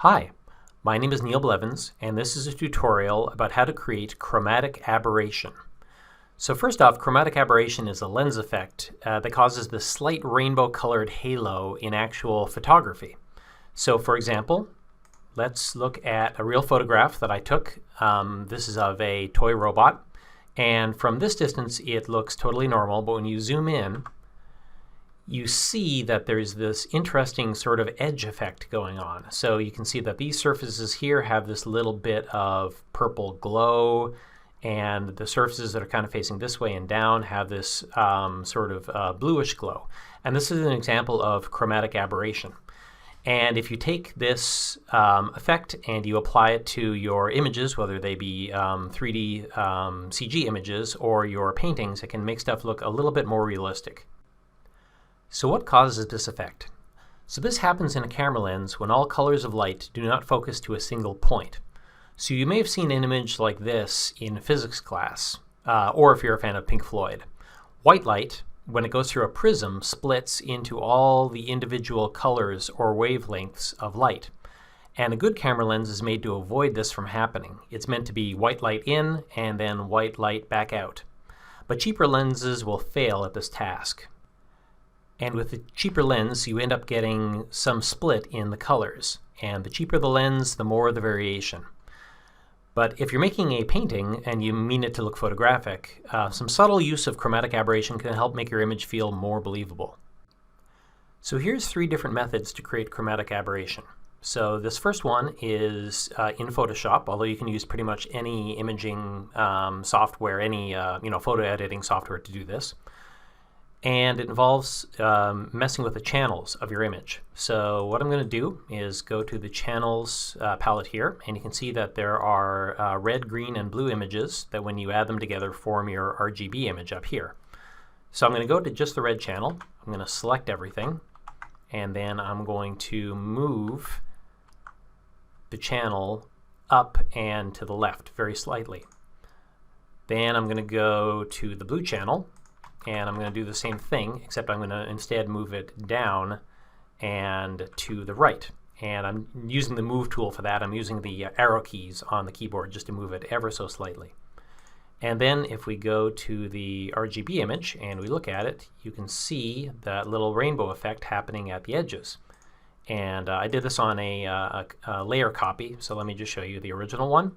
Hi, my name is Neil Blevins, and this is a tutorial about how to create chromatic aberration. So first off, chromatic aberration is a lens effect that causes this slight rainbow-colored halo in actual photography. So for example, let's look at a real photograph that I took. This is of a toy robot, and from this distance it looks totally normal, but when you zoom in, you see that there's this interesting sort of edge effect going on. So you can see that these surfaces here have this little bit of purple glow, and the surfaces that are kind of facing this way and down have this sort of bluish glow. And this is an example of chromatic aberration. And if you take this effect and you apply it to your images, whether they be 3D CG images or your paintings, it can make stuff look a little bit more realistic. So what causes this effect? So this happens in a camera lens when all colors of light do not focus to a single point. So you may have seen an image like this in physics class, or if you're a fan of Pink Floyd. White light, when it goes through a prism, splits into all the individual colors or wavelengths of light. And a good camera lens is made to avoid this from happening. It's meant to be white light in and then white light back out. But cheaper lenses will fail at this task. And with the cheaper lens, you end up getting some split in the colors. And the cheaper the lens, the more the variation. But if you're making a painting and you mean it to look photographic, some subtle use of chromatic aberration can help make your image feel more believable. So here's 3 different methods to create chromatic aberration. So this first one is in Photoshop, although you can use pretty much any imaging software, any photo editing software to do this. And it involves messing with the channels of your image. So what I'm going to do is go to the channels palette here, and you can see that there are red, green, and blue images that when you add them together form your RGB image up here. So I'm going to go to just the red channel. I'm going to select everything, and then I'm going to move the channel up and to the left very slightly. Then I'm going to go to the blue channel, and I'm going to do the same thing, except I'm going to instead move it down and to the right. And I'm using the move tool for that. I'm using the arrow keys on the keyboard just to move it ever so slightly. And then if we go to the RGB image and we look at it, you can see that little rainbow effect happening at the edges. And I did this on a layer copy, so let me just show you the original one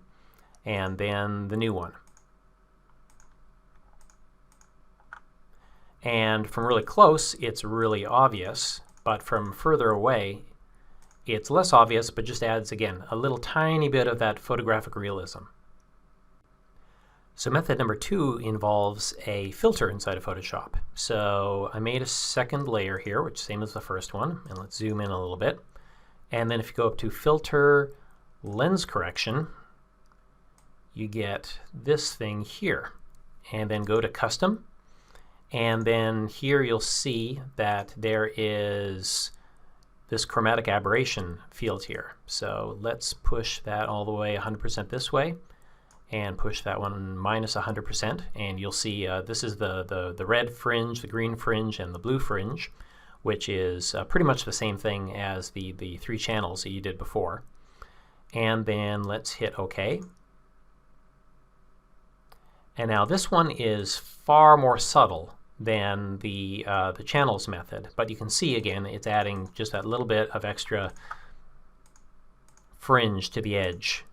and then the new one. And from really close, it's really obvious, but from further away, it's less obvious, but just adds, again, a little tiny bit of that photographic realism. So method number 2 involves a filter inside of Photoshop. So I made a second layer here, which is the same as the first one, and let's zoom in a little bit. And then if you go up to Filter, Lens Correction, you get this thing here. And then go to Custom. And then here you'll see that there is this chromatic aberration field here. So let's push that all the way 100% this way and push that one minus 100%. And you'll see this is the red fringe, the green fringe, and the blue fringe, which is pretty much the same thing as the 3 channels that you did before. And then let's hit OK. And now this one is far more subtle than the channels method, but you can see again it's adding just that little bit of extra fringe to the edge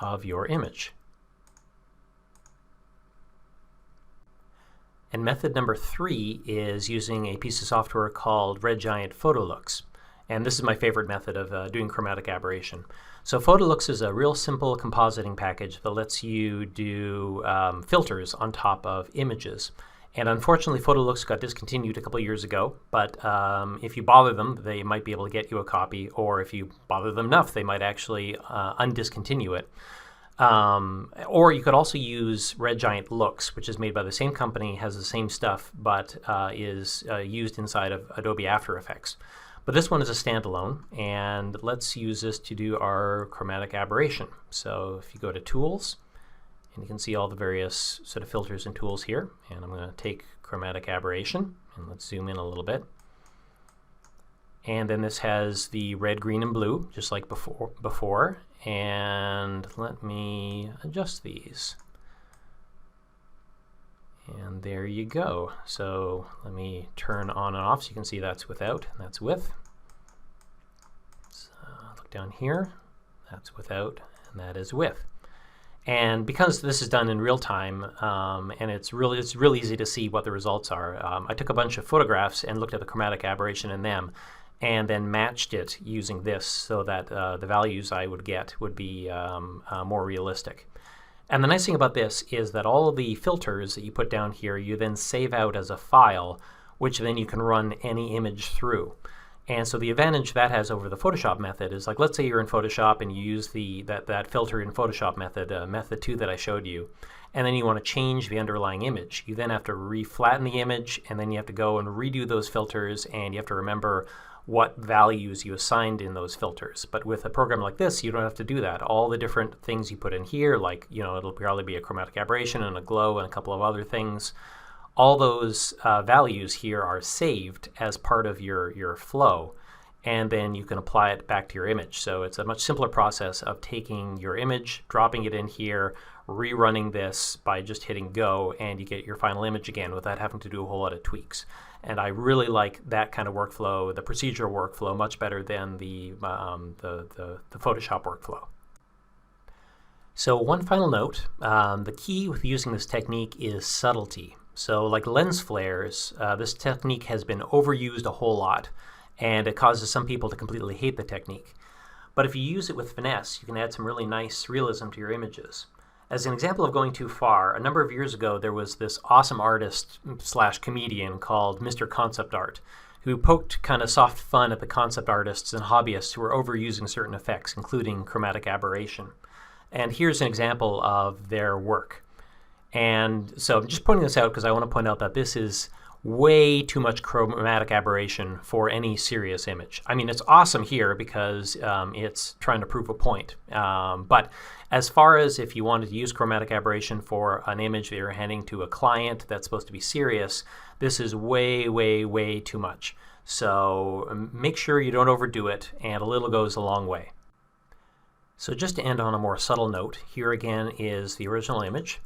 of your image. And method number 3 is using a piece of software called Red Giant PhotoLooks. And this is my favorite method of doing chromatic aberration. So PhotoLooks is a real simple compositing package that lets you do filters on top of images. And unfortunately, PhotoLooks got discontinued a couple years ago, but if you bother them, they might be able to get you a copy, or if you bother them enough, they might actually undiscontinue it. Or you could also use Red Giant Looks, which is made by the same company, has the same stuff, but is used inside of Adobe After Effects. But this one is a standalone, and let's use this to do our chromatic aberration. So if you go to Tools, and you can see all the various sort of filters and tools here. And I'm going to take chromatic aberration, and let's zoom in a little bit. And then this has the red, green, and blue, just like before. And let me adjust these. And there you go. So let me turn on and off so you can see that's without and that's with. So look down here. That's without and that is with. And because this is done in real time, and it's really easy to see what the results are, I took a bunch of photographs and looked at the chromatic aberration in them, and then matched it using this so that the values I would get would be more realistic. And the nice thing about this is that all of the filters that you put down here, you then save out as a file, which then you can run any image through. And so the advantage that has over the Photoshop method is, like, let's say you're in Photoshop and you use that filter in Photoshop method, method 2 that I showed you, and then you want to change the underlying image. You then have to reflatten the image, and then you have to go and redo those filters, and you have to remember what values you assigned in those filters. But with a program like this, you don't have to do that. All the different things you put in here, like, it'll probably be a chromatic aberration and a glow and a couple of other things, all those values here are saved as part of your flow, and then you can apply it back to your image. So it's a much simpler process of taking your image, dropping it in here, rerunning this by just hitting go, and you get your final image again without having to do a whole lot of tweaks. And I really like that kind of workflow, the procedural workflow, much better than the Photoshop workflow. So one final note, the key with using this technique is subtlety. So like lens flares, this technique has been overused a whole lot, and it causes some people to completely hate the technique. But if you use it with finesse, you can add some really nice realism to your images. As an example of going too far, a number of years ago there was this awesome artist / comedian called Mr. Concept Art, who poked kind of soft fun at the concept artists and hobbyists who were overusing certain effects, including chromatic aberration. And here's an example of their work. And so I'm just pointing this out because I want to point out that this is way too much chromatic aberration for any serious image. I mean, it's awesome here because it's trying to prove a point. But as far as if you wanted to use chromatic aberration for an image that you're handing to a client that's supposed to be serious, this is way, way, way too much. So make sure you don't overdo it, and a little goes a long way. So just to end on a more subtle note, here again is the original image.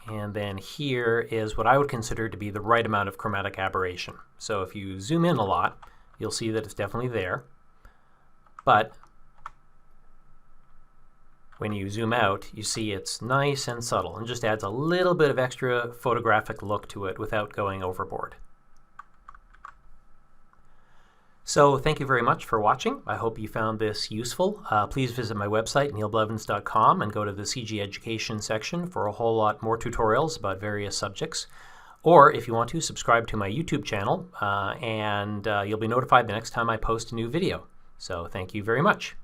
And then here is what I would consider to be the right amount of chromatic aberration. So if you zoom in a lot, you'll see that it's definitely there. But when you zoom out, you see it's nice and subtle and just adds a little bit of extra photographic look to it without going overboard. So thank you very much for watching. I hope you found this useful. Please visit my website, neilblevins.com, and go to the CG Education section for a whole lot more tutorials about various subjects. Or if you want to, subscribe to my YouTube channel, and you'll be notified the next time I post a new video. So thank you very much.